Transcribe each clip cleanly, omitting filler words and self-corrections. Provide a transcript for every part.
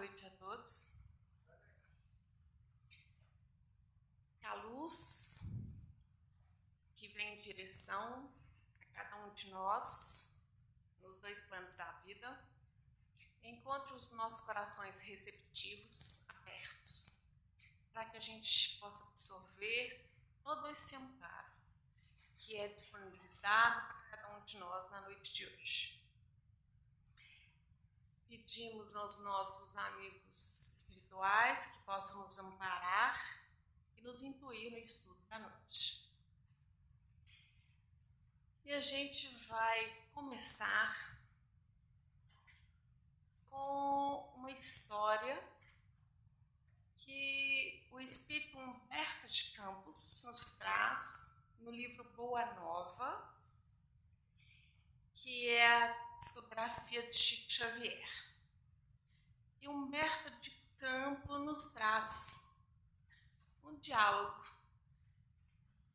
noite a todos. Que a luz que vem em direção a cada um de nós, nos dois planos da vida, encontre os nossos corações receptivos, abertos, para que a gente possa absorver todo esse amparo que é disponibilizado para cada um de nós na noite de hoje. Pedimos aos nossos amigos espirituais que possam nos amparar e nos intuir no estudo da noite. E a gente vai começar com uma história que o espírito Humberto de Campos nos traz no livro Boa Nova, que é a psicografia de Chico Xavier. E Humberto de Campos nos traz um diálogo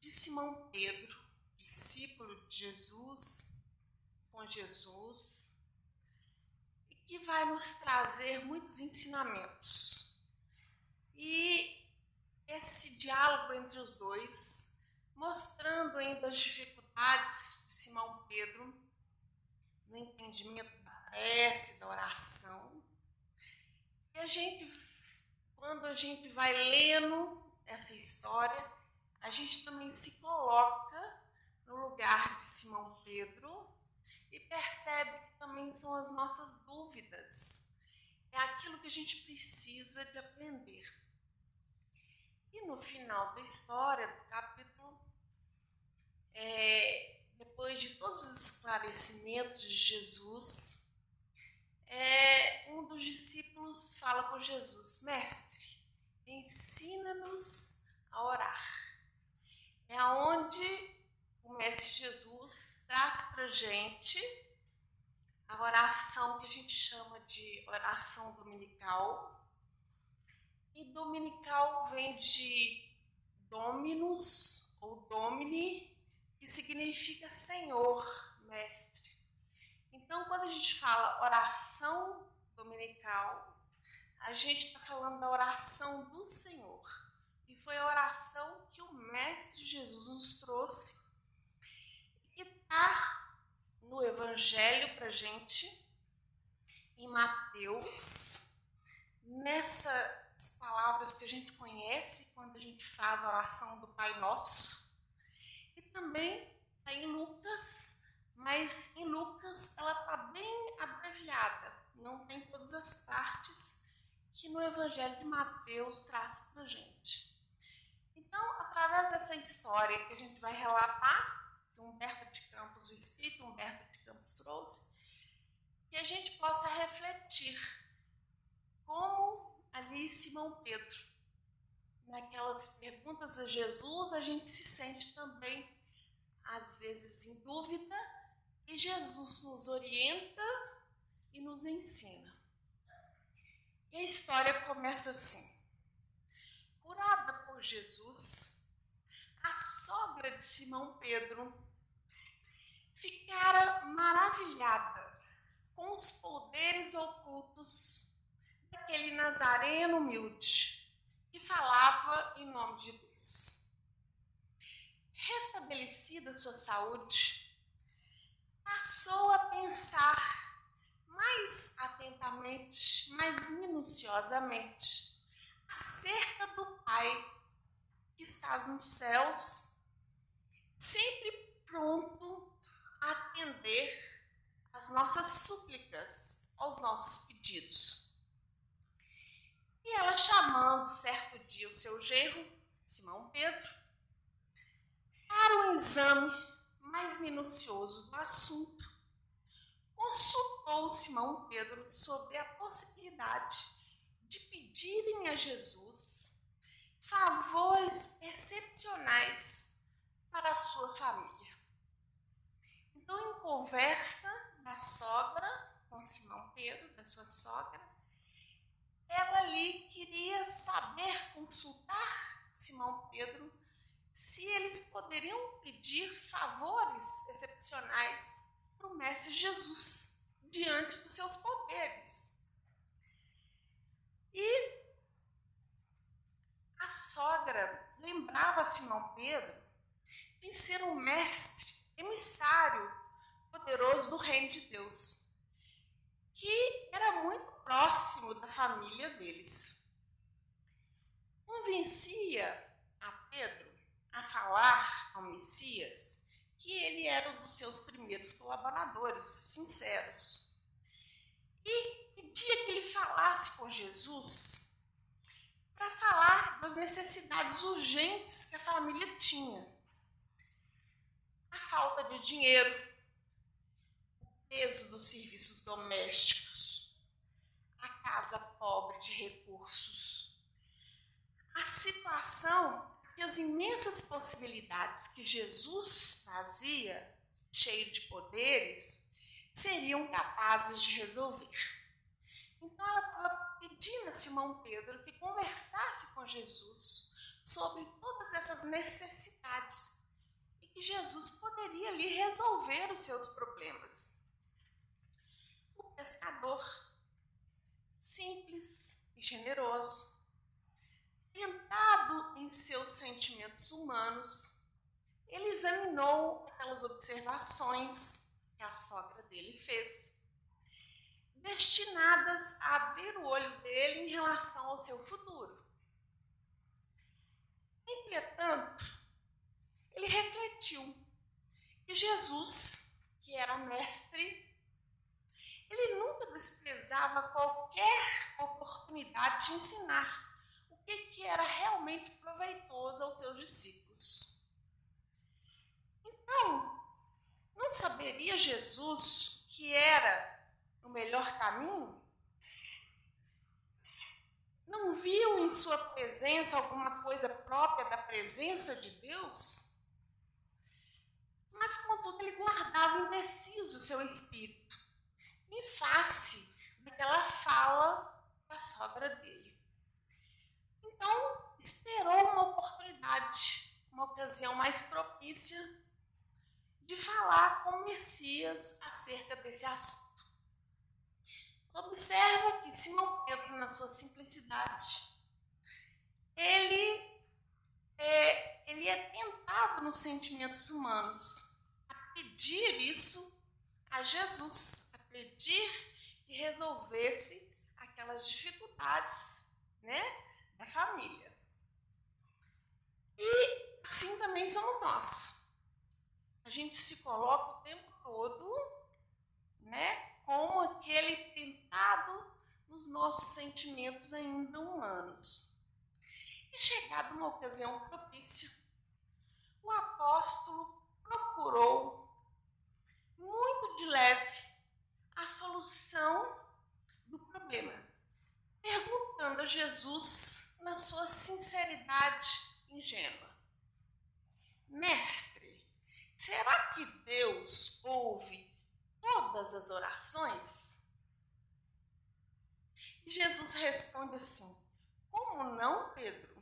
de Simão Pedro, discípulo de Jesus, com Jesus, e que vai nos trazer muitos ensinamentos. E esse diálogo entre os dois, mostrando ainda as dificuldades de Simão Pedro no entendimento da prece, da oração. E quando a gente vai lendo essa história, a gente também se coloca no lugar de Simão Pedro e percebe que também são as nossas dúvidas. É aquilo que a gente precisa de aprender. E no final da história, do capítulo, depois de todos os esclarecimentos de Jesus, um dos discípulos fala com Jesus: Mestre, ensina-nos a orar. É onde o Mestre Jesus traz para a gente a oração que a gente chama de oração dominical. E dominical vem de Dominus ou Domini, que significa Senhor, Mestre. Então, quando a gente fala oração dominical, a gente está falando da oração do Senhor. E foi a oração que o Mestre Jesus nos trouxe, que está no Evangelho para a gente, em Mateus, nessas palavras que a gente conhece quando a gente faz a oração do Pai Nosso. E também está em Lucas, mas em Lucas ela está bem abreviada, não tem todas as partes que no Evangelho de Mateus traz para a gente. Então, através dessa história que a gente vai relatar, que Humberto de Campos, o espírito Humberto de Campos trouxe, que a gente possa refletir como ali Simão Pedro, naquelas perguntas a Jesus, a gente se sente também, às vezes, em dúvida, e Jesus nos orienta e nos ensina. E a história começa assim: curada por Jesus, a sogra de Simão Pedro ficara maravilhada com os poderes ocultos daquele nazareno humilde que falava em nome de Deus. Restabelecida sua saúde, passou a pensar mais atentamente, mais minuciosamente, acerca do Pai que estás nos céus, sempre pronto a atender às nossas súplicas, aos nossos pedidos. E ela, chamando certo dia o seu genro, Simão Pedro, para um exame mais minucioso do assunto, consultou Simão Pedro sobre a possibilidade de pedirem a Jesus favores excepcionais para a sua família. Então, em conversa da sogra com Simão Pedro, da sua sogra, ela ali queria saber, consultar Simão Pedro, se eles poderiam pedir favores excepcionais para o Mestre Jesus, diante dos seus poderes. sogra lembrava Simão Pedro de ser um mestre, emissário poderoso do reino de Deus, que era muito próximo da família deles. Convencia a Pedro a falar ao Messias que ele era um dos seus primeiros colaboradores, sinceros. E pedia que ele falasse com Jesus para falar das necessidades urgentes que a família tinha. A falta de dinheiro, o peso dos serviços domésticos, a casa pobre de recursos, a situação e as imensas possibilidades que Jesus trazia, cheio de poderes, seriam capazes de resolver. Então ela estava pedindo a Simão Pedro que conversasse com Jesus sobre todas essas necessidades e que Jesus poderia ali resolver os seus problemas. O pescador, simples e generoso, tentado em seus sentimentos humanos, ele examinou aquelas observações que a sogra dele fez, destinadas a abrir o olho dele em relação ao seu futuro. Entretanto, ele refletiu que Jesus, que era mestre, ele nunca desprezava qualquer oportunidade de ensinar o que era realmente proveitoso aos seus discípulos. Então, não saberia Jesus o que era o melhor caminho? Não viu em sua presença alguma coisa própria da presença de Deus? Mas, contudo, ele guardava indeciso o seu espírito, em face daquela fala da sogra dele. Então, esperou uma oportunidade, uma ocasião mais propícia de falar com o Messias acerca desse assunto. Observa que Simão Pedro, na sua simplicidade, ele é tentado nos sentimentos humanos a pedir isso a Jesus, a pedir que resolvesse aquelas dificuldades, né, da família. E assim também somos nós. A gente se coloca o tempo todo, né, como aquele tentado nos nossos sentimentos ainda humanos. E chegada uma ocasião propícia, o apóstolo procurou, muito de leve, a solução do problema, perguntando a Jesus na sua sinceridade ingênua: Mestre, será que Deus ouve todas as orações? E Jesus responde assim: como não, Pedro?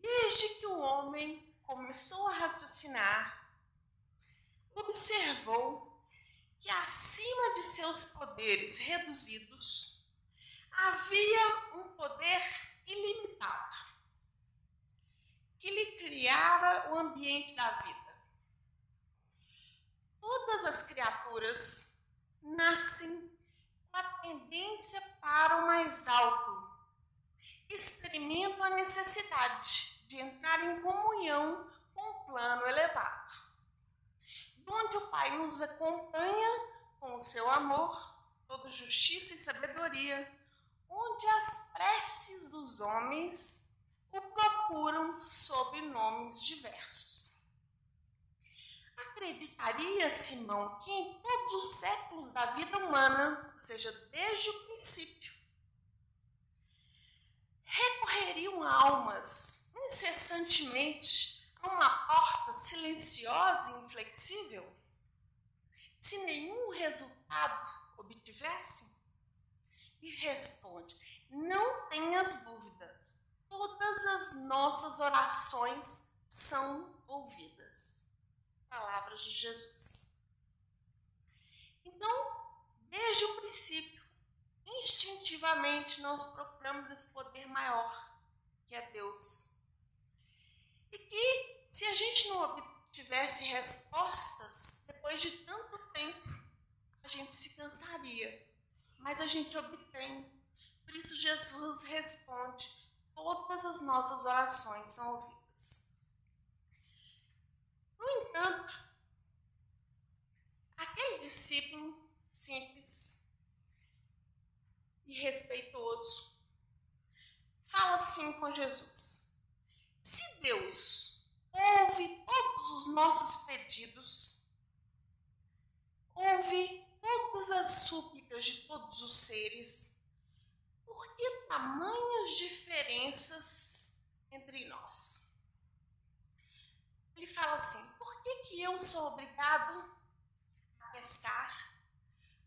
Desde que o homem começou a raciocinar, observou que acima de seus poderes reduzidos havia um poder ilimitado que lhe criara o ambiente da vida. Todas as criaturas nascem com a tendência para o mais alto, experimentam a necessidade de entrar em comunhão com o plano elevado, onde o Pai nos acompanha com o seu amor, toda justiça e sabedoria, onde as preces dos homens o procuram sob nomes diversos. Acreditaria, Simão, que em todos os séculos da vida humana, ou seja, desde o princípio, recorreriam almas incessantemente a uma porta silenciosa e inflexível, se nenhum resultado obtivessem? E responde: não tenhas dúvida, todas as nossas orações são ouvidas. Palavras de Jesus. Então, desde o princípio, instintivamente nós procuramos esse poder maior, que é Deus. E que se a gente não obtivesse respostas, depois de tanto tempo, a gente se cansaria. Mas a gente obtém. Por isso Jesus responde: todas as nossas orações são ouvidas. No entanto, aquele discípulo simples e respeitoso fala assim com Jesus: se Deus ouve todos os nossos pedidos, ouve todas as súplicas de todos os seres, por que tamanhas diferenças entre nós? Ele fala assim: por que eu sou obrigado a pescar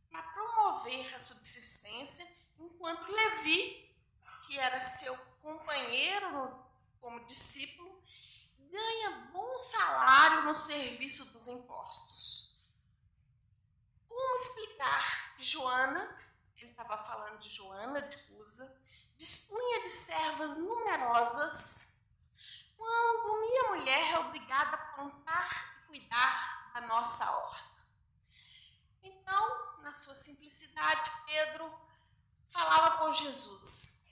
para promover a subsistência, enquanto Levi, que era seu companheiro como discípulo, ganha bom salário no serviço dos impostos? Como explicar que Joana, ele estava falando de Joana de Cusa, dispunha de servas numerosas, quando minha mulher é obrigada a plantar e cuidar da nossa horta? Então, na sua simplicidade, Pedro falava com Jesus: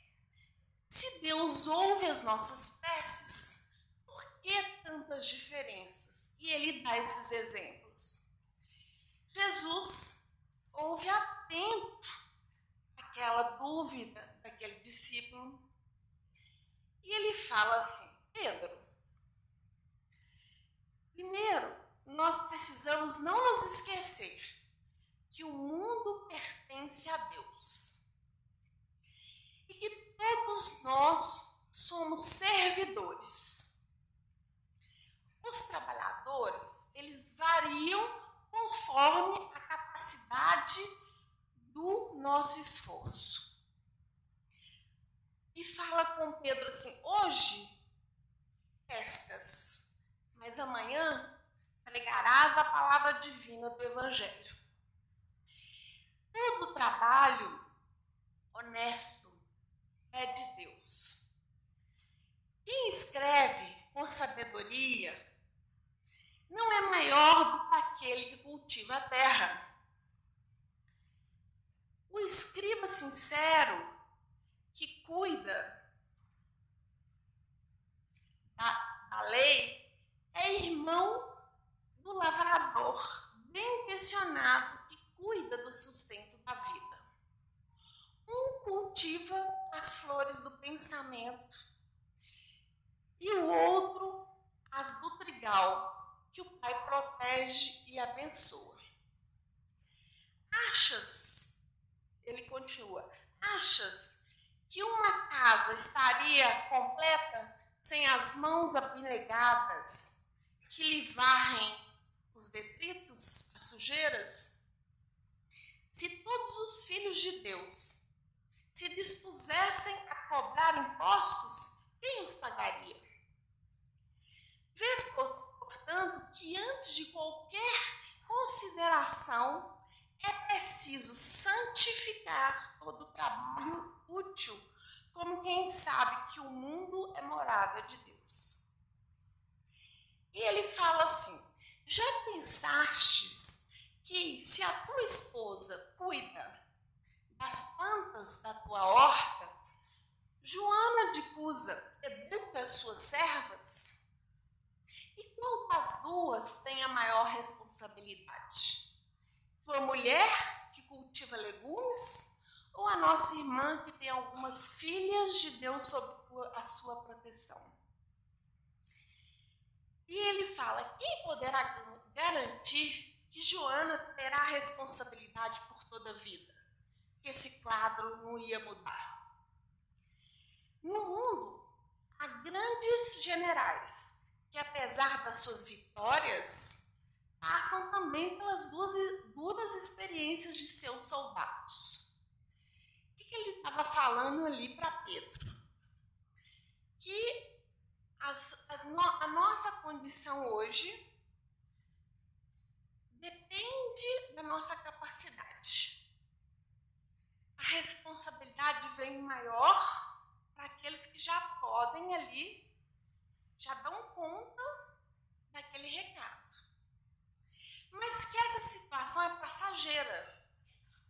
se Deus ouve as nossas preces, por que tantas diferenças? E ele dá esses exemplos. Jesus ouve atento aquela dúvida daquele discípulo e ele fala assim: Pedro, primeiro, nós precisamos não nos esquecer que o mundo pertence a Deus e que todos nós somos servidores. Os trabalhadores, eles variam conforme a capacidade do nosso esforço. E fala com Pedro assim: hoje pescas, mas amanhã pregarás a palavra divina do Evangelho. Todo trabalho honesto é de Deus. Quem escreve com sabedoria não é maior do que aquele que cultiva a terra. O escriba sincero que cuida da lei é irmão do lavrador, bem intencionado, que cuida do sustento da vida. Um cultiva as flores do pensamento e o outro as do trigal, que o Pai protege e abençoa. Ele continua, achas que uma casa estaria completa sem as mãos abnegadas que lhe varrem os detritos, as sujeiras? Se todos os filhos de Deus se dispusessem a cobrar impostos, quem os pagaria? Vês, portanto, que antes de qualquer consideração é preciso santificar todo o trabalho útil, como quem sabe que o mundo é morada de Deus. E ele fala assim: já pensastes que se a tua esposa cuida das plantas da tua horta, Joana de Cusa educa as suas servas? E qual das duas tem a maior responsabilidade? Tua mulher, que cultiva legumes, ou a nossa irmã, que tem algumas filhas de Deus sob a sua proteção? E ele fala: quem poderá garantir que Joana terá responsabilidade por toda a vida? Que esse quadro não ia mudar. No mundo, há grandes generais que, apesar das suas vitórias, passam também pelas duras experiências de seus soldados. O que ele estava falando ali para Pedro? Que a nossa condição hoje depende da nossa capacidade. A responsabilidade vem maior para aqueles aqueles que já podem ali, já dão conta daquele recado. Mas que essa situação é passageira.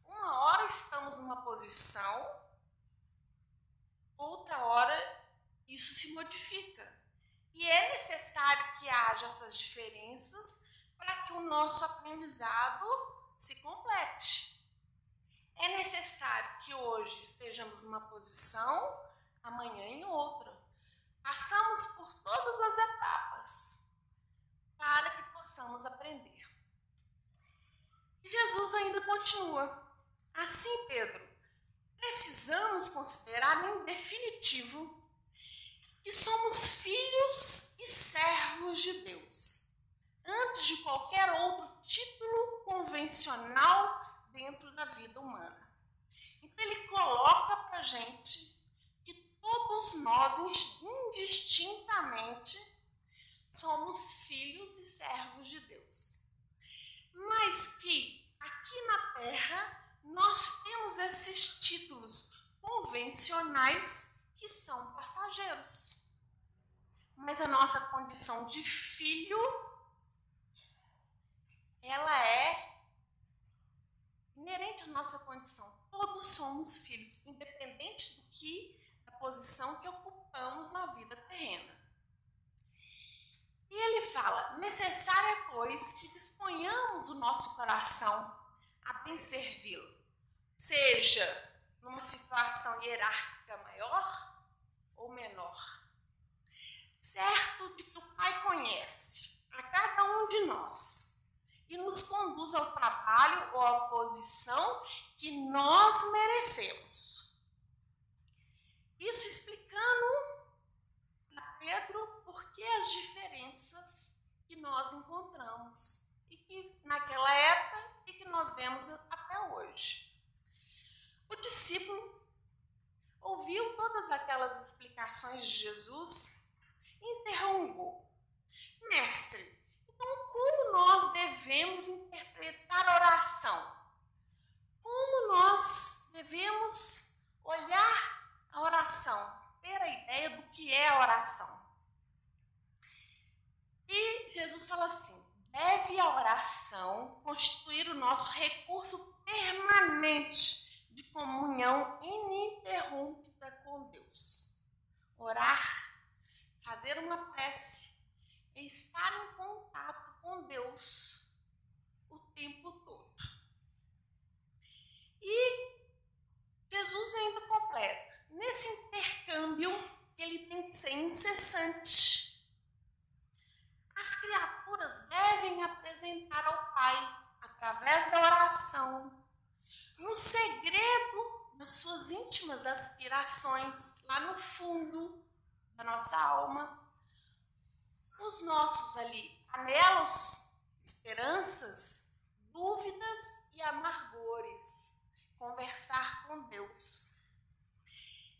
Uma hora estamos numa posição, outra hora isso se modifica. E é necessário que haja essas diferenças para que o nosso aprendizado se complete. É necessário que hoje estejamos numa posição, amanhã em outra. Passamos por todas as etapas para que possamos aprender. E Jesus ainda continua. Assim, Pedro, precisamos considerar em definitivo que somos filhos e servos de Deus, antes de qualquer outro título convencional dentro da vida humana. Então ele coloca para a gente que todos nós, indistintamente, somos filhos e servos de Deus. Mas que aqui na Terra nós temos esses títulos convencionais que são passageiros. Mas a nossa condição de filho, ela é inerente à nossa condição. Todos somos filhos, independente da posição que ocupamos na vida terrena. E ele fala, necessário, pois, que disponhamos o nosso coração a bem servi-lo, seja numa situação hierárquica maior ou menor. Certo de que o Pai conhece a cada um de nós e nos conduz ao trabalho ou à posição que nós merecemos. Isso explicando a Pedro por que as diferenças que nós encontramos e que naquela época e que nós vemos até hoje. O discípulo ouviu todas aquelas explicações de Jesus e interrogou: Mestre, então como nós devemos interpretar a oração? Como nós devemos olhar a oração, ter a ideia do que é a oração? E Jesus fala assim: deve a oração constituir o nosso recurso permanente de comunhão ininterrupta com Deus. Orar, fazer uma prece, é estar em contato com Deus o tempo todo. E Jesus ainda completa, nesse intercâmbio que ele tem que ser incessante. As criaturas devem apresentar ao Pai, através da oração, no segredo das suas íntimas aspirações, lá no fundo da nossa alma, os nossos ali anelos, esperanças, dúvidas e amargores, conversar com Deus.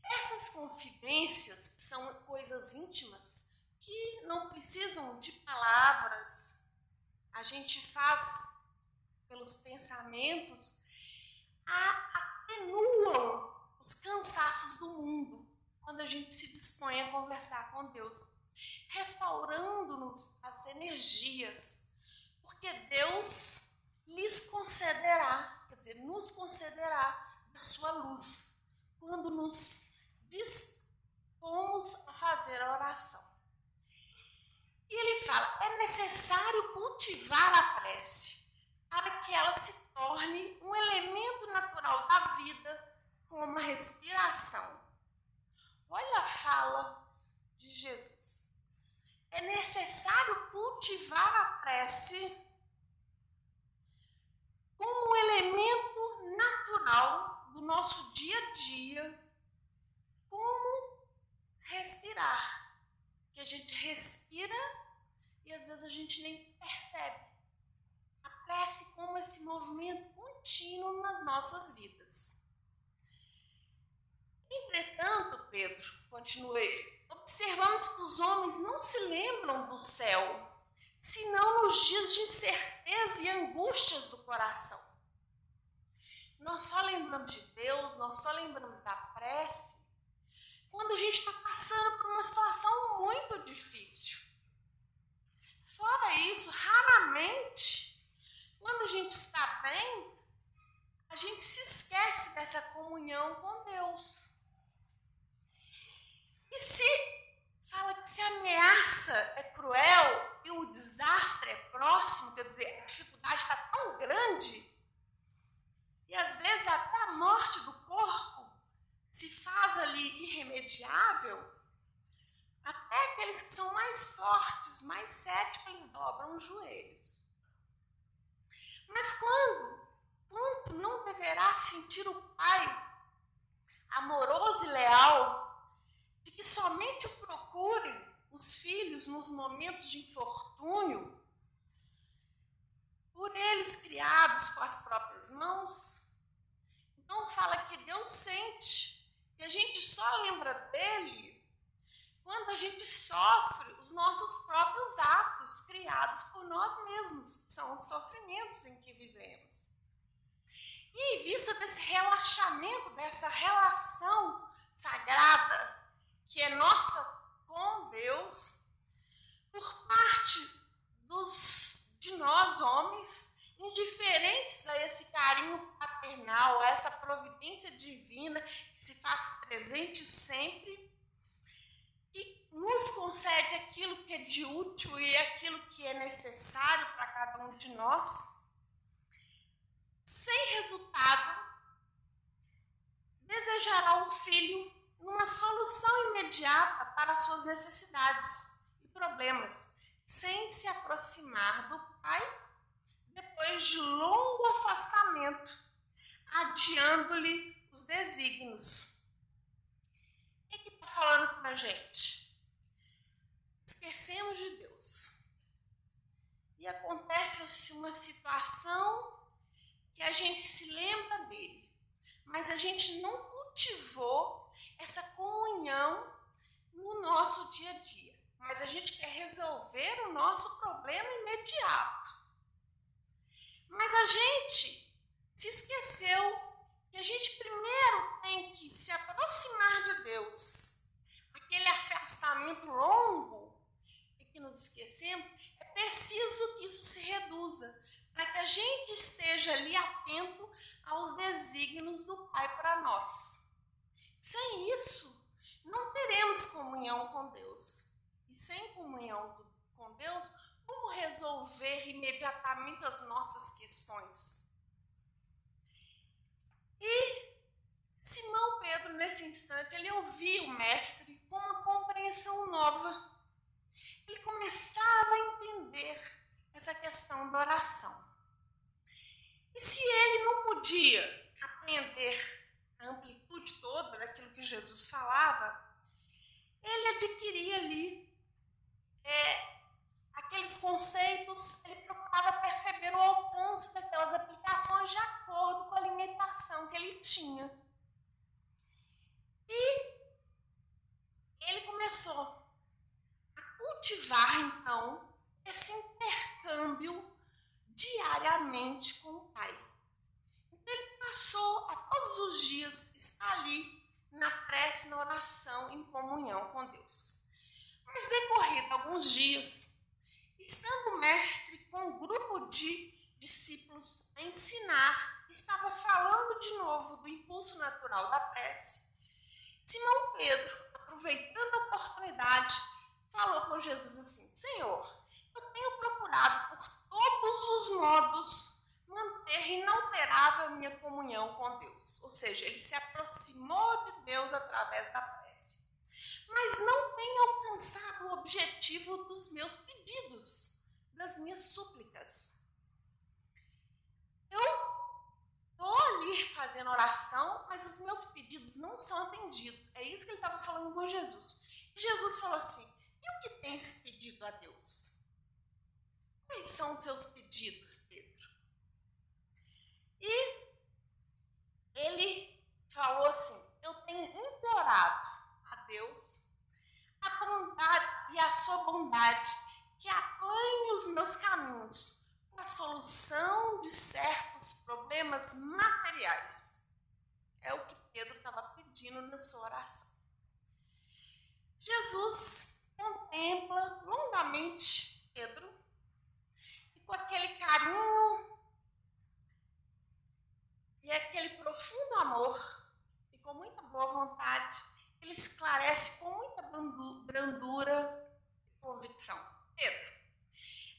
Essas confidências, que são coisas íntimas, que não precisam de palavras, a gente faz pelos pensamentos, atenuam os cansaços do mundo quando a gente se dispõe a conversar com Deus, restaurando-nos as energias, porque Deus lhes concederá, quer dizer, nos concederá da sua luz, quando nos dispomos a fazer a oração. E ele fala, é necessário cultivar a prece para que ela se torne um elemento natural da vida, como a respiração. Olha a fala de Jesus. É necessário cultivar a prece como um elemento natural do nosso dia a dia, como respirar. Que a gente respira e às vezes a gente nem percebe. A prece como esse movimento contínuo nas nossas vidas. Entretanto, Pedro, continuei, observamos que os homens não se lembram do céu, senão nos dias de incerteza e angústias do coração. Nós só lembramos de Deus, nós só lembramos da prece quando a a gente está passando por uma situação muito difícil. Fora isso, raramente, quando a gente está bem, a gente se esquece dessa comunhão com Deus. E se fala que se a ameaça é cruel e o desastre é próximo, quer dizer, a dificuldade está tão grande, e às vezes até a morte do corpo se faz ali irremediável, até aqueles que são mais fortes, mais céticos, eles dobram os joelhos. Mas quanto não deverá sentir o pai amoroso e leal, de que somente procurem os filhos nos momentos de infortúnio, por eles criados com as próprias mãos? Então fala que Deus sente, que a gente só lembra dele quando a gente sofre os nossos próprios atos criados por nós mesmos, que são os sofrimentos em que vivemos. E em vista desse relaxamento, dessa relação sagrada que é nossa com Deus, por parte de nós homens, indiferentes a esse carinho paternal, a essa providência divina que se faz presente sempre, que nos concede aquilo que é de útil e aquilo que é necessário para cada um de nós, sem resultado, desejará um filho uma solução imediata para suas necessidades e problemas, sem se aproximar do pai depois de longo afastamento, adiando-lhe os desígnios. O que está falando para a gente? Esquecemos de Deus. E acontece uma situação que a gente se lembra dele, mas a gente não cultivou essa comunhão no nosso dia a dia. Mas a gente quer resolver o nosso problema imediato. Mas a gente se esqueceu que a gente primeiro tem que se aproximar de Deus. Aquele afastamento longo e que nos esquecemos, é preciso que isso se reduza, para que a gente esteja ali atento aos desígnios do Pai para nós. Sem isso, não teremos comunhão com Deus. E sem comunhão com Deus, como resolver imediatamente as nossas questões? E Simão Pedro, nesse instante, ele ouvia o mestre com uma compreensão nova. Ele começava a entender essa questão da oração. E se ele não podia aprender a amplitude toda daquilo que Jesus falava, ele adquiria ali aqueles conceitos, ele procurava perceber o alcance daquelas aplicações de acordo com a limitação que ele tinha. E ele começou a cultivar, então, esse intercâmbio diariamente com o Pai. Então, ele passou a todos os dias estar ali na prece, na oração, em comunhão com Deus. Mas, decorrido alguns dias, estando o mestre com um grupo de discípulos a ensinar, estava falando de novo do impulso natural da prece, Simão Pedro, aproveitando a oportunidade, falou com Jesus assim: Senhor, eu tenho procurado por todos os modos manter inalterável a minha comunhão com Deus. Ou seja, ele se aproximou de Deus através da prece. Mas não tenho alcançado o objetivo dos meus pedidos, das minhas súplicas. Eu estou ali fazendo oração, mas os meus pedidos não são atendidos. É isso que ele estava falando com Jesus. E Jesus falou assim: e o que tens pedido a Deus? Quais são os teus pedidos, Pedro? E ele falou assim: eu tenho implorado a Deus a bondade e a sua bondade que aplane os meus caminhos para a solução de certos problemas materiais. É o que Pedro estava pedindo na sua oração. Jesus contempla longamente Pedro e com aquele carinho e aquele profundo amor e com muita boa vontade, ele esclarece com muita brandura e convicção. Pedro,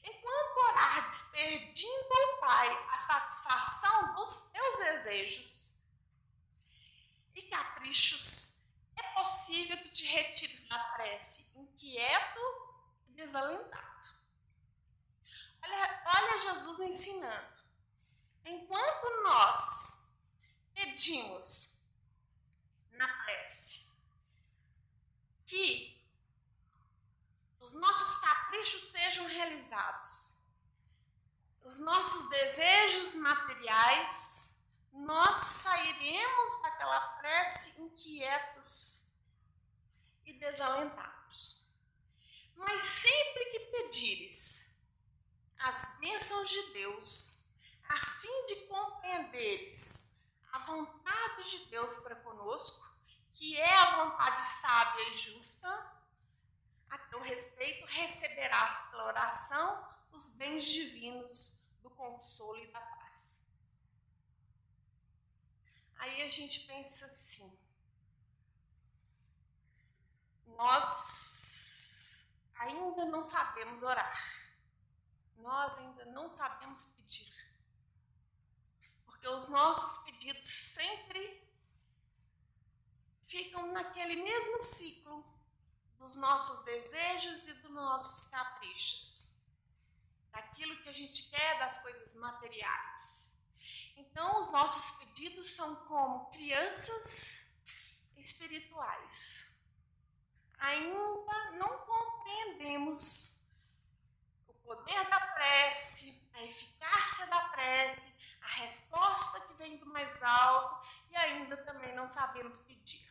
enquanto orares pedindo ao Pai a satisfação dos teus desejos e caprichos, é possível que te retires da prece, inquieto e desalentado. Olha Jesus ensinando. Enquanto nós pedimos na prece que os nossos caprichos sejam realizados, os nossos desejos materiais, nós sairemos daquela prece inquietos e desalentados. Mas sempre que pedires as bênçãos de Deus, a fim de compreenderes a vontade de Deus para conosco, que é a vontade sábia e justa, a teu respeito receberás pela oração os bens divinos do consolo e da paz. Aí a gente pensa assim, nós ainda não sabemos orar, nós ainda não sabemos pedir, porque os nossos pedidos sempre ficam naquele mesmo ciclo dos nossos desejos e dos nossos caprichos, daquilo que a gente quer, das coisas materiais. Então, os nossos pedidos são como crianças espirituais. Ainda não compreendemos o poder da prece, a eficácia da prece, a resposta que vem do mais alto, e ainda também não sabemos pedir.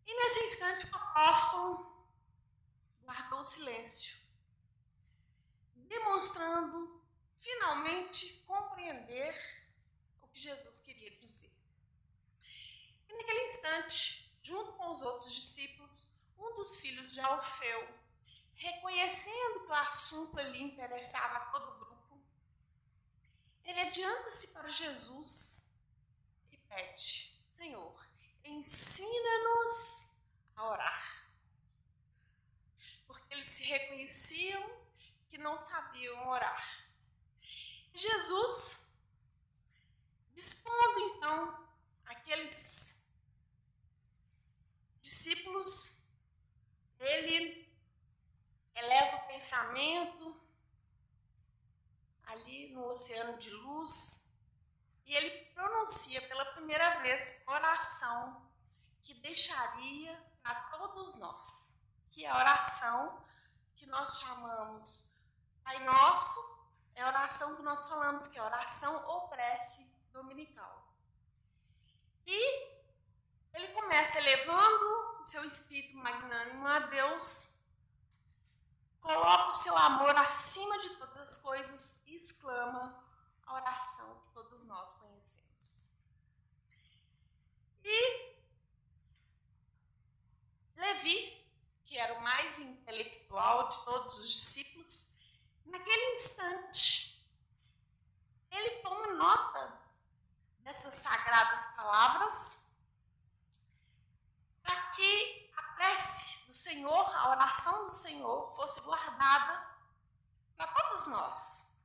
E nesse instante o apóstolo guardou o silêncio, demonstrando finalmente compreender o que Jesus queria dizer. E naquele instante, junto com os outros discípulos, um dos filhos de Alfeu, reconhecendo que o assunto ali interessava a todo o grupo, ele adianta-se para Jesus e pede: Senhor, ensina-nos a orar. Porque eles se reconheciam que não sabiam orar. Jesus, dispondo então aqueles discípulos, ele eleva o pensamento ali no oceano de luz e ele pronuncia pela primeira vez oração que deixaria a todos nós, que é a oração que nós chamamos Pai Nosso, é a oração que nós falamos que é oração ou prece dominical. E ele começa elevando o seu espírito magnânimo a Deus, coloca o seu amor acima de todas as coisas e exclama a oração que todos nós conhecemos. E Levi, que era o mais intelectual de todos os discípulos, naquele instante, ele toma nota dessas sagradas palavras para que a prece do Senhor, a oração do Senhor, fosse guardada para todos nós.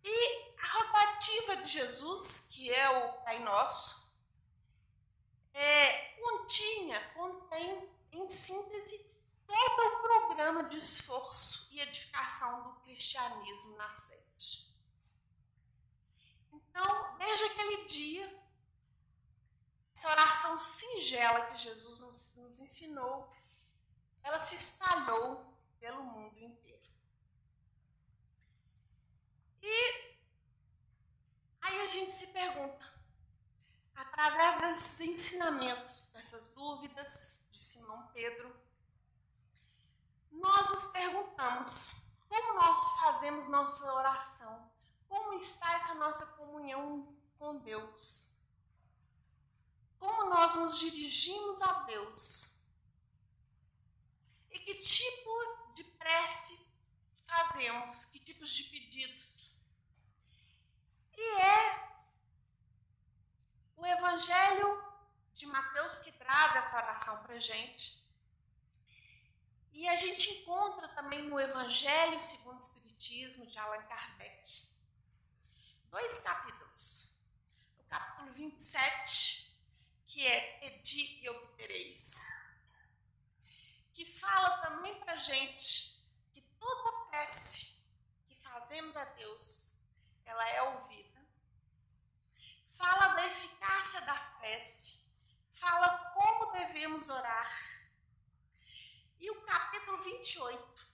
E a rogativa de Jesus, que é o Pai Nosso, contém, em síntese, todo o programa de esforço e edificação do cristianismo nascente. Então, desde aquele dia, essa oração singela que Jesus nos ensinou, ela se espalhou pelo mundo inteiro. E aí a gente se pergunta, através desses ensinamentos, dessas dúvidas de Simão Pedro, nós nos perguntamos como nós fazemos nossa oração, como está essa nossa comunhão com Deus, como nós nos nos dirigimos a Deus? E que tipo de prece fazemos? Que tipos de pedidos? E é o Evangelho de Mateus que traz essa oração para a gente. E a gente encontra também no Evangelho segundo o Espiritismo de Allan Kardec 2 capítulos. O capítulo 27, que é Pedi e obtereis, que fala também para a gente que toda prece que fazemos a Deus, ela é ouvida. Fala da eficácia da prece, fala como devemos orar. E o capítulo 28,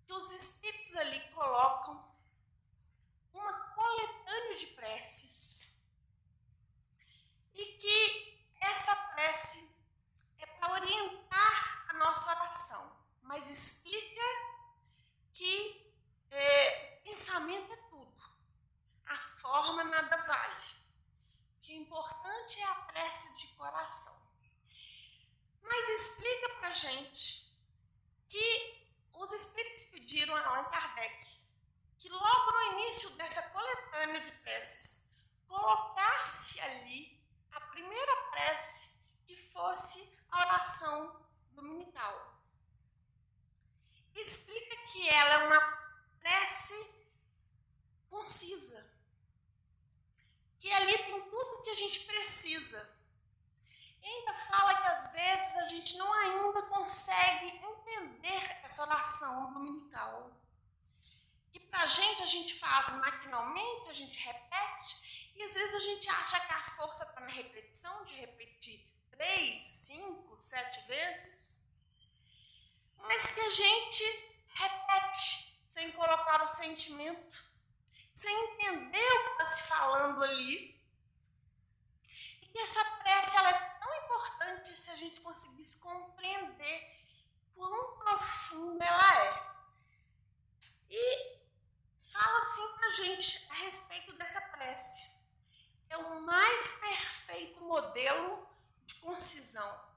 que os Espíritos ali colocam uma coletânea de preces. E que essa prece é para orientar a nossa oração, mas explica que pensamento é tudo. A forma nada vale. O que é importante é a prece de coração. Mas explica para a gente que os Espíritos pediram a Allan Kardec que logo no início dessa coletânea de preces colocasse ali a primeira prece que fosse a oração dominical. Explica que ela é uma prece concisa, que ali tem tudo que a gente precisa. E ainda fala que às vezes a gente não ainda consegue entender essa oração dominical. Que pra gente a gente faz maquinalmente, a gente repete, e às vezes a gente acha que a força está na repetição, de repetir 3, 5, 7 vezes, mas que a gente repete sem colocar o sentimento, sem entender o que está se falando ali. E que essa prece ela é tão importante se a gente conseguisse compreender quão profunda ela é. E fala assim pra gente a respeito dessa prece. É o mais perfeito modelo de concisão,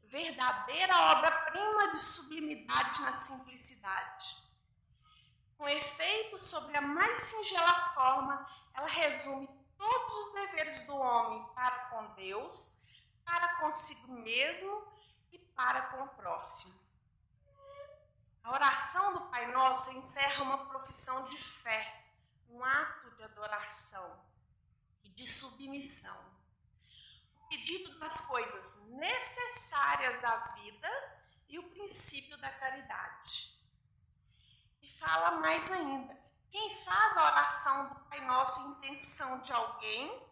verdadeira obra-prima de sublimidade na simplicidade. Com efeito, sobre a mais singela forma, ela resume todos os deveres do homem para com Deus, para consigo mesmo e para com o próximo. A oração do Pai Nosso encerra uma profissão de fé, um ato de adoração e de submissão. O pedido das coisas necessárias à vida e o princípio da caridade. E fala mais ainda, quem faz a oração do Pai Nosso em intenção de alguém,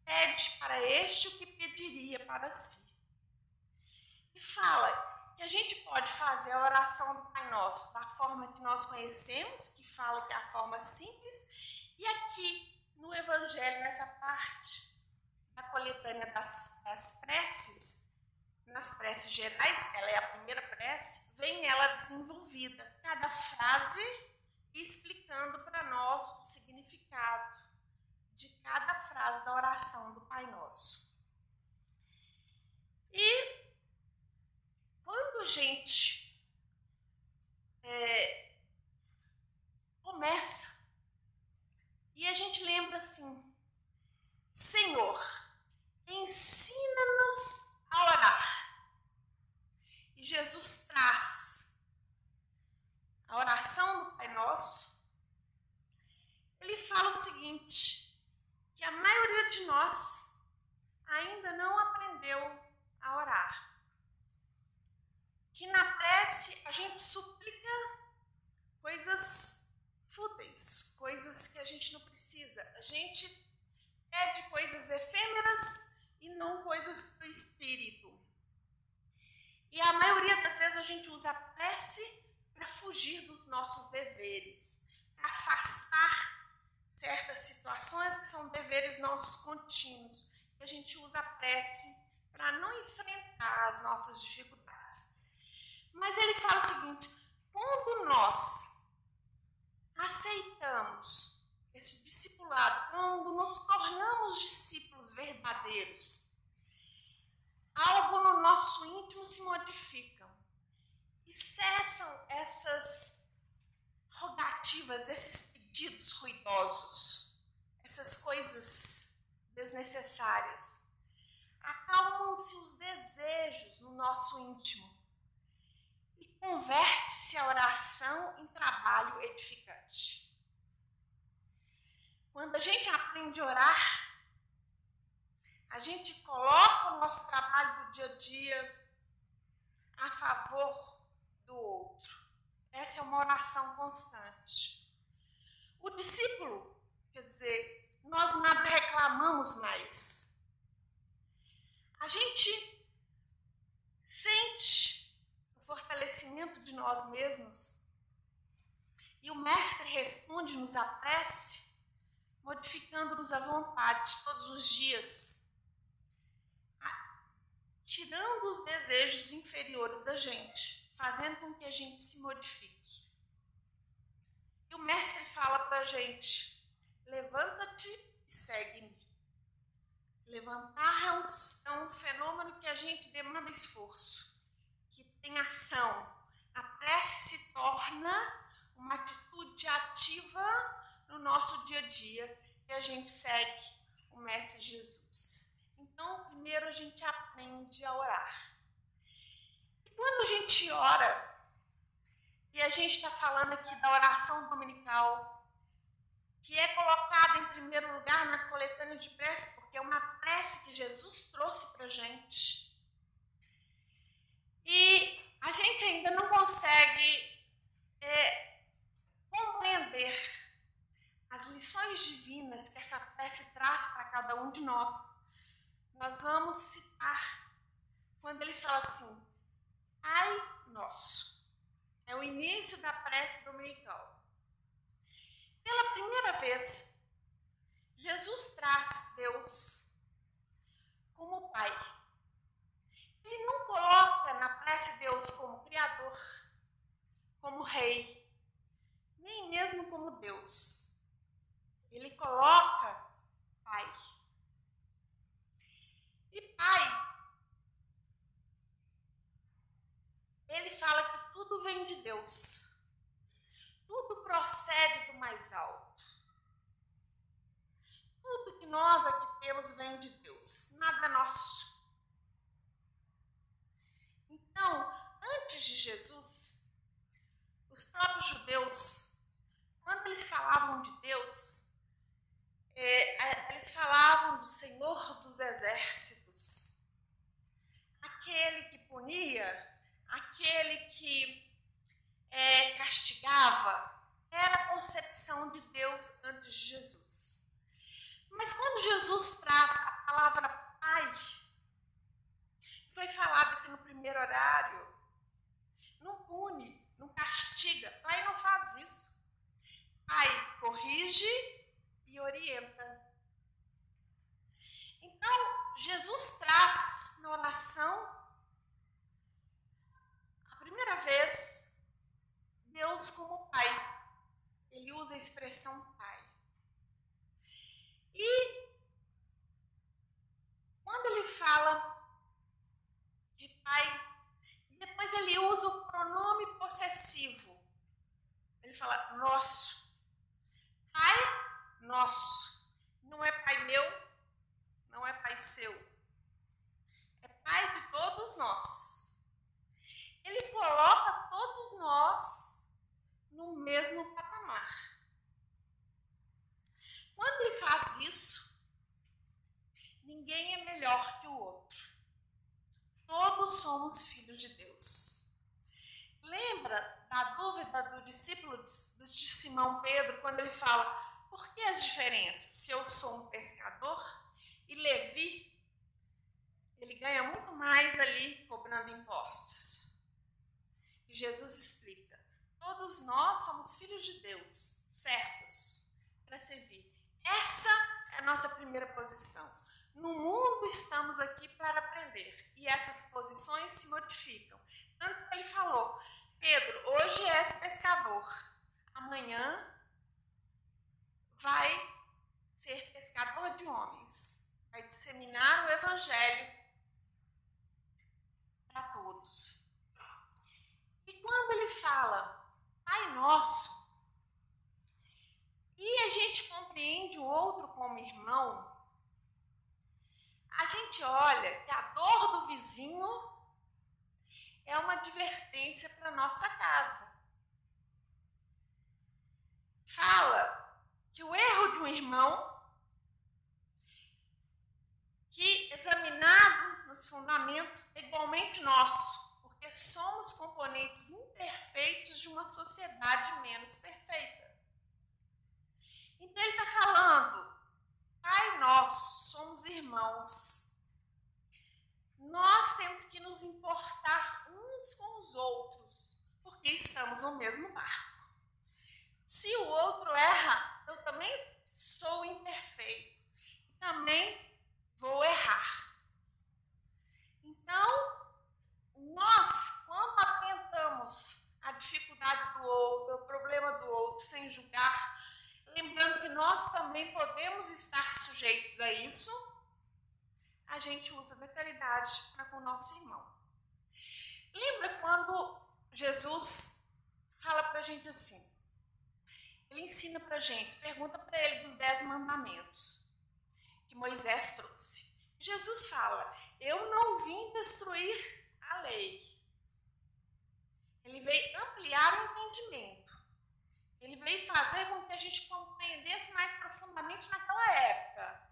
pede para este o que pediria para si. E fala que a gente pode fazer a oração do Pai Nosso da forma que nós conhecemos, que fala que é a forma simples, e aqui no Evangelho, nessa parte da coletânea das preces, nas preces gerais, ela é a primeira prece, vem ela desenvolvida, cada frase explicando para nós o significado de cada frase da oração do Pai Nosso. E quando a gente começa e a gente lembra assim, Senhor, ensina-nos a orar. E Jesus traz a oração do Pai Nosso. Ele fala o seguinte, que a maioria de nós ainda não aprendeu a orar. Que na prece a gente suplica coisas fúteis, coisas que a gente não precisa. A gente pede coisas efêmeras e não coisas para o espírito. E a maioria das vezes a gente usa a prece para fugir dos nossos deveres, para afastar certas situações que são deveres nossos contínuos. E a gente usa a prece para não enfrentar as nossas dificuldades. Mas ele fala o seguinte, quando nós aceitamos esse discipulado, quando nos tornamos discípulos verdadeiros, algo no nosso íntimo se modifica. E cessam essas rogativas, esses pedidos ruidosos, essas coisas desnecessárias. Acalmam-se os desejos no nosso íntimo e converte-se a oração em trabalho edificante. Quando a gente aprende a orar, a gente coloca o nosso trabalho do dia a dia a favor do outro. Essa é uma oração constante. O discípulo, quer dizer, nós nada reclamamos mais. A gente sente o fortalecimento de nós mesmos e o mestre responde-nos à prece, modificando-nos a vontade todos os dias, tirando os desejos inferiores da gente, fazendo com que a gente se modifique. E o mestre fala para a gente: levanta-te e segue-me. Levantar é um fenômeno que a gente demanda esforço, que tem ação. A prece se torna uma atitude ativa no nosso dia a dia e a gente segue o Mestre Jesus. Então, primeiro a gente aprende a orar. E quando a gente ora, e a gente está falando aqui da oração dominical, que é colocada em primeiro lugar na coletânea de prece, porque é uma prece que Jesus trouxe para a gente. E a gente ainda não consegue compreender as lições divinas que essa prece traz para cada um de nós. Nós vamos citar quando ele fala assim: Pai Nosso. É o início da prece dominical. Pela primeira vez, Jesus traz Deus como Pai. Ele não coloca na prece Deus como Criador, como Rei, nem mesmo como Deus. Ele coloca Pai. E Pai, ele fala que tudo vem de Deus. Tudo procede do mais alto. Tudo que nós aqui temos vem de Deus, nada nosso. Então, antes de Jesus, os próprios judeus, quando eles falavam de Deus, eles falavam do Senhor dos Exércitos, aquele que punia, aquele que castigava. Era a concepção de Deus antes de Jesus. Mas quando Jesus traz a palavra Pai, foi falado aqui no primeiro horário, não pune, não castiga. Pai não faz isso. Pai corrige e orienta. Então, Jesus traz na oração, a primeira vez, Deus como Pai. Ele usa a expressão Pai. E quando ele fala de Pai, depois ele usa o pronome possessivo. Ele fala nosso. Pai nosso. Não é Pai meu, não é Pai seu. É Pai de todos nós. Ele coloca todos nós no mesmo patamar. Quando ele faz isso, ninguém é melhor que o outro. Todos somos filhos de Deus. Lembra da dúvida do discípulo de Simão Pedro, quando ele fala: por que as diferenças? Se eu sou um pescador e Levi, ele ganha muito mais ali cobrando impostos. E Jesus explica: todos nós somos filhos de Deus, servos, para servir. Essa é a nossa primeira posição. No mundo estamos aqui para aprender. E essas posições se modificam. Tanto que ele falou: Pedro, hoje és pescador. Amanhã vai ser pescador de homens. Vai disseminar o evangelho fala Pai Nosso, e a gente compreende o outro como irmão, a gente olha que a dor do vizinho é uma advertência para nossa casa. Fala que o erro de um irmão, que examinado nos fundamentos é igualmente nosso, porque somos componentes imperfeitos de uma sociedade menos perfeita. Então ele está falando, Pai Nosso, somos irmãos. Nós temos que nos importar uns com os outros, porque estamos no mesmo barco. Se o outro erra, eu também sou imperfeito. Também vou errar. Então, nós, quando atentamos a dificuldade do outro, o problema do outro, sem julgar, lembrando que nós também podemos estar sujeitos a isso, a gente usa da caridade para com o nosso irmão. Lembra quando Jesus fala para a gente assim? Ele ensina para a gente, pergunta para ele dos 10 mandamentos que Moisés trouxe. Jesus fala, eu não vim destruir a lei. Ele veio ampliar o entendimento. Ele veio fazer com que a gente compreendesse mais profundamente naquela época.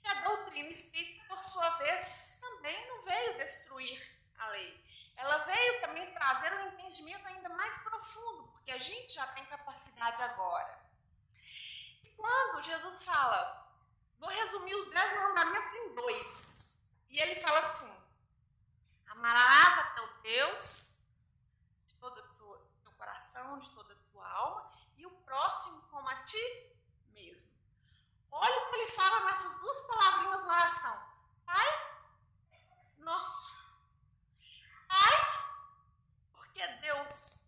E a doutrina espírita, por sua vez, também não veio destruir a lei. Ela veio também trazer um entendimento ainda mais profundo, porque a gente já tem capacidade agora. E quando Jesus fala, vou resumir os 10 mandamentos em 2, e ele fala assim, amarás a teu Deus de todo o teu coração, de toda a tua alma, e o próximo como a ti mesmo. Olha o que ele fala nessas 2 palavrinhas na oração. Pai Nosso. Pai, porque Deus,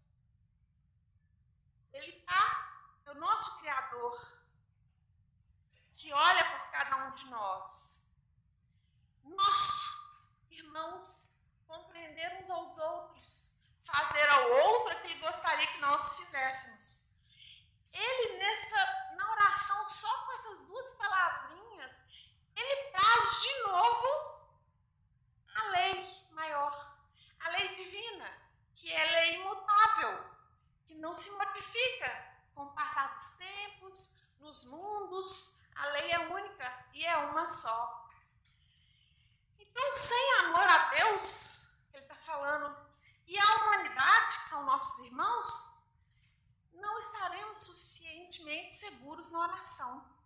Ele é o nosso Criador, que olha por cada um de nós. Nós, irmãos, compreender uns aos outros, fazer ao outro o que Ele gostaria que nós fizéssemos. Ele, na oração, só com essas 2 palavrinhas, ele traz de novo a lei maior, a lei divina, que é lei imutável, que não se modifica com o passar dos tempos, nos mundos. A lei é única e é uma só. Então, sem amor a Deus, ele está falando, e a humanidade, que são nossos irmãos, não estaremos suficientemente seguros na oração.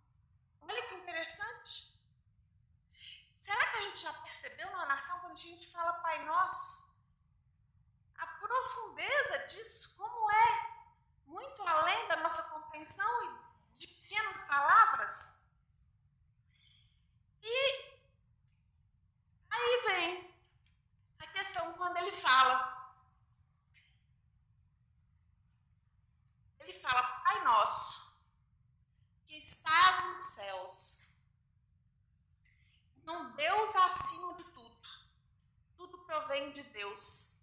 Olha que interessante. Será que a gente já percebeu na oração, quando a gente fala Pai Nosso, a profundeza disso, como é muito além da nossa compreensão e de pequenas palavras? E aí vem a questão quando ele fala, Pai Nosso, que estás nos céus. Então, Deus acima de tudo. Tudo provém de Deus.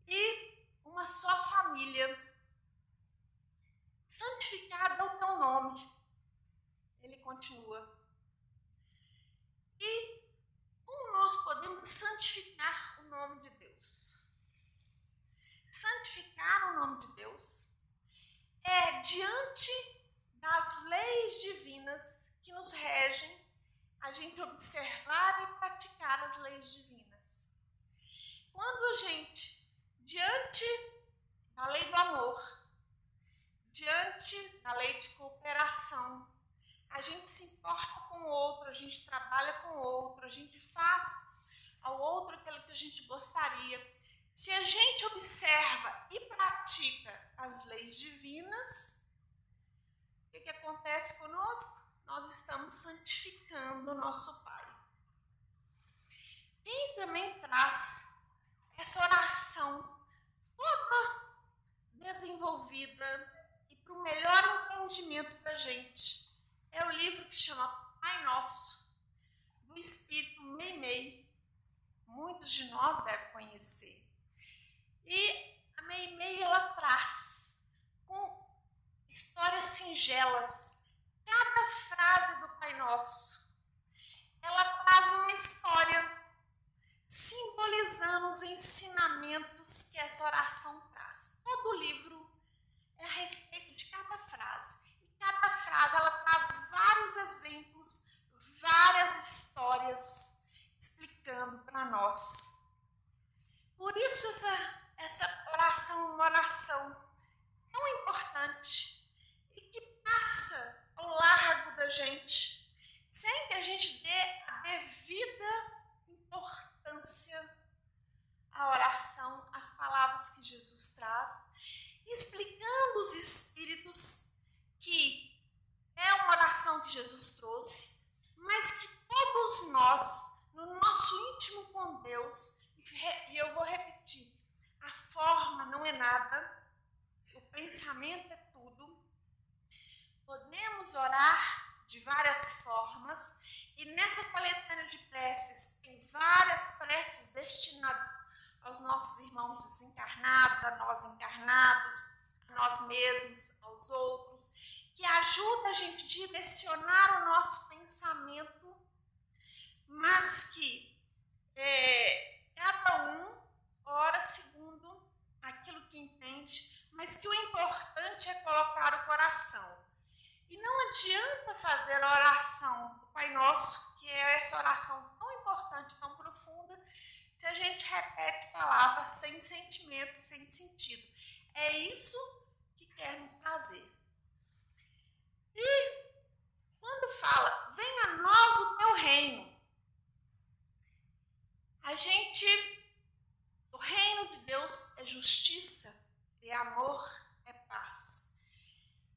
E uma só família, santificada o teu nome. Ele continua. E como nós podemos santificar o nome de Deus? Santificar o nome de Deus é diante das leis divinas que nos regem, a gente observar e praticar as leis divinas. Quando a gente, diante da lei do amor, diante da lei de cooperação, a gente se importa com o outro, a gente trabalha com o outro, a gente faz ao outro aquilo que a gente gostaria. Se a gente observa e pratica as leis divinas, o que acontece conosco? Nós estamos santificando o nosso Pai. Quem também traz essa oração toda desenvolvida e para o melhor entendimento para a gente é o livro que chama Pai Nosso, do Espírito Meimei. Muitos de nós devem conhecer. E meio e meio ela traz, com histórias singelas, cada frase do Pai Nosso, ela traz uma história simbolizando os ensinamentos que essa oração traz. Todo o livro é a respeito de cada frase. E cada frase ela traz vários exemplos, várias histórias explicando para nós. Por isso essa oração é uma oração tão importante e que passa ao largo da gente, sem que a gente dê a devida importância à oração, às palavras que Jesus traz, explicando os Espíritos que é uma oração que Jesus trouxe, mas que todos nós, no nosso íntimo com Deus, e eu vou repetir, a forma não é nada, o pensamento é tudo, podemos orar de várias formas, e nessa coletânea de preces, tem várias preces destinadas aos nossos irmãos desencarnados, a nós encarnados, a nós mesmos, aos outros, que ajuda a gente a direcionar o nosso pensamento, mas que cada um ora segundo aquilo que entende, mas que o importante é colocar o coração. E não adianta fazer a oração do Pai Nosso, que é essa oração tão importante, tão profunda, se a gente repete palavras sem sentimento, sem sentido. É isso que quer nos trazer. E quando fala, venha a nós o teu reino, o reino de Deus é justiça, é amor, é paz.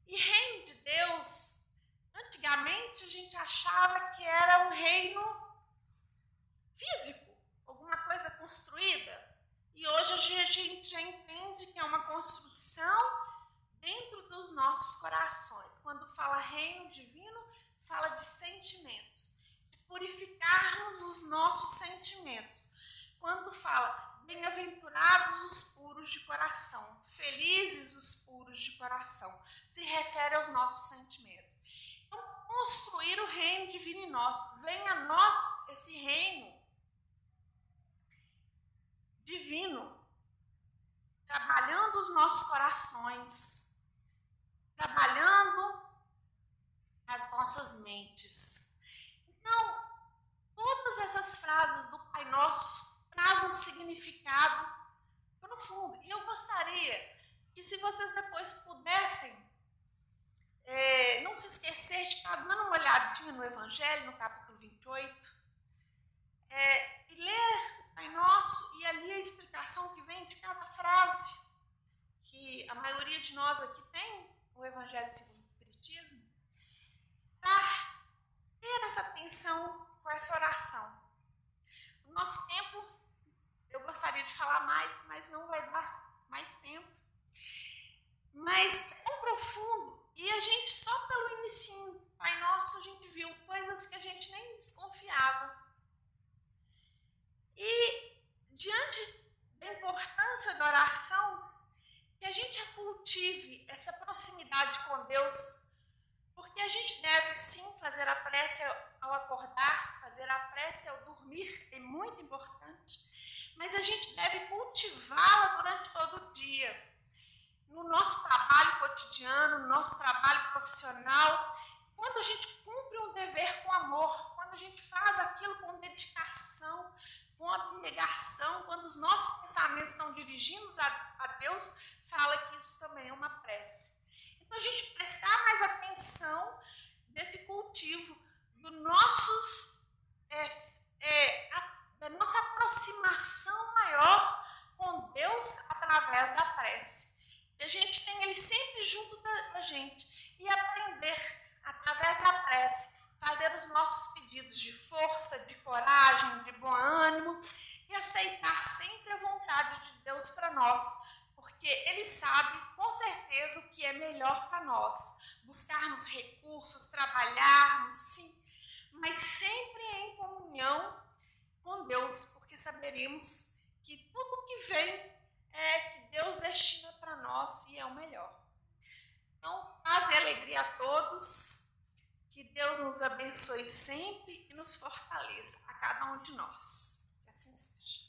E reino de Deus, antigamente a gente achava que era um reino físico, alguma coisa construída. E hoje a gente já entende que é uma construção dentro dos nossos corações. Quando fala reino divino, fala de sentimentos, de purificarmos os nossos sentimentos. Quando fala bem-aventurados os puros de coração, felizes os puros de coração, se refere aos nossos sentimentos. Então, construir o reino divino em nós. Venha a nós esse reino divino, trabalhando os nossos corações, trabalhando as nossas mentes. Então, todas essas frases do Pai Nosso trazem um significado profundo. E eu gostaria que, se vocês depois pudessem, não se esquecer de estar dando uma olhadinha no Evangelho, no capítulo 28, e ler o Pai Nosso e ali a explicação que vem de cada frase, que a maioria de nós aqui tem o Evangelho segundo o Espiritismo, para ter essa atenção com essa oração. No nosso tempo, eu gostaria de falar mais, mas não vai dar mais tempo. Mas é tão profundo, e a gente só pelo inicinho, Pai Nosso, a gente viu coisas que a gente nem desconfiava. E diante da importância da oração, que a gente cultive essa proximidade com Deus, porque a gente deve sim fazer a prece ao acordar, fazer a prece ao dormir, é muito importante, mas a gente deve cultivá-la durante todo o dia. No nosso trabalho cotidiano, no nosso trabalho profissional, quando a gente cumpre um dever com amor, quando a gente faz aquilo com dedicação, com abnegação, quando os nossos pensamentos estão dirigidos a Deus, fala que isso também é uma prece. Então, a gente prestar mais atenção nesse cultivo da nossa aproximação maior com Deus através da prece. Que a gente tem Ele sempre junto da gente e aprender, através da prece, fazer os nossos pedidos de força, de coragem, de bom ânimo e aceitar sempre a vontade de Deus para nós, porque Ele sabe com certeza o que é melhor para nós. Buscarmos recursos, trabalharmos, sim, mas sempre em comunhão com Deus, porque saberemos que tudo que vem é que Deus destina para nós e é o melhor. Então, paz e alegria a todos. Que Deus nos abençoe sempre e nos fortaleça, a cada um de nós. Que assim seja.